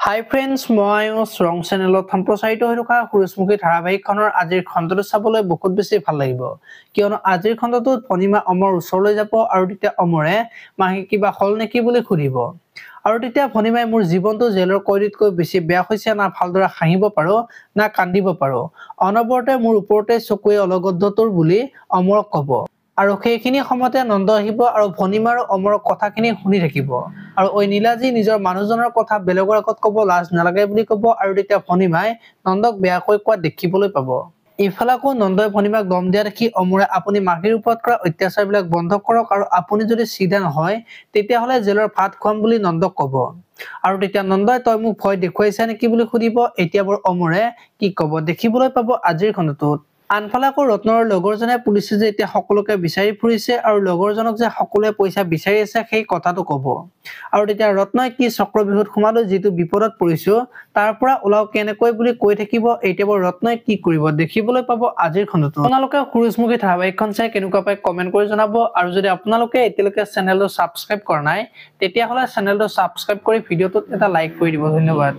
Hi friends, মই ৰং চেনেলত সম্প্ৰচাৰিত হৈ থকা সূৰুযমুখী ধাৰাবাহিকখনৰ আজিৰ খণ্ডটো চাবলৈ বহুত বেছি ভাল লাগিব কিয়নো আজিৰ খণ্ডটোত ভনিমা অমৰ ওচৰলৈ যাব আৰু তেতিয়া অমৰে মাহি কিবা হল নেকি বুলি সুধিব আৰু তেতিয়া ভনিমাই মোৰ জীৱনটো জেলৰ কয়দীতকৈ বেছি বেয়া হৈছে না ভালদৰে হাঁহিব পাৰো না কান্দিব পাৰো অনবৰতে মোৰ ওপৰতে চকুৱে অলগদ্ধটোৰ বুলি অমৰক ক'ব আৰু সেইখিনি সময়তে নন্দ আহিব আৰু ভনিমাৰ অমৰৰ কথাখিনি শুনি থাকিব আৰু ওই নীলাজী নিজৰ মানুহজনৰ কথা বেলেগৰ আগত ক'ব লাজ নালাগে বুলি ক'ব আৰু তেতিয়া ভনিমাই নন্দক বেয়াকৈ কোৱা দেখিবলৈ পাব ইফালাকো নন্দই ভনিমাক দম দিয়া দেখি অমৰে আপুনি মাহিৰ ওপৰত কৰা অত্যাচাৰবিলাক বন্ধ কৰক আৰু আপুনি যদি সিধা নহয় তেতিয়া হলে জেলৰ ভাত খুৱাম বুলি নন্দক ক'ব আৰু তেতিয়া নন্দই তই মোক ভয় দেখুৱাইছা নেকি বুলি সুধিব এতিয়া বৰ অমৰে কি ক'ব দেখিবলৈ পাব আজিৰ খণ্ডটোত আনফালাকো ৰত্নৰ লগৰজনে পুলিচে যে এতিয়া সকলোকে বিচাৰি ফুৰিছে আৰু লগৰজনক যে সকলোৱে পইচা বিচাৰি আছে সেই কথাটো ক'ব আৰু তেতিয়া ৰত্নই কি চক্ৰবিহুত সোমালো যিটো বিপদত পৰিছো তাৰ পৰা ওলাও কেনেকৈ বুলি কৈ থাকিব এতিয়া ৰত্নই কি কৰিব দেখিবলৈ পাব আজিৰ খণ্ডটো আপোনালোকে সূৰুযমুখী ধাৰাবাহিকখন চাই কেনেকুৱা পায় কমেন্ট কৰি জনাব আৰু যদি আপোনালোকে এতিয়ালৈকে চেনেলটো সাবস্ক্ৰাইব কৰা নাই তেতিয়া হলে চেনেলটো সাবস্ক্ৰাইব কৰি ভিডিওটোত এটা লাইক কৰি দিব ধন্যবাদ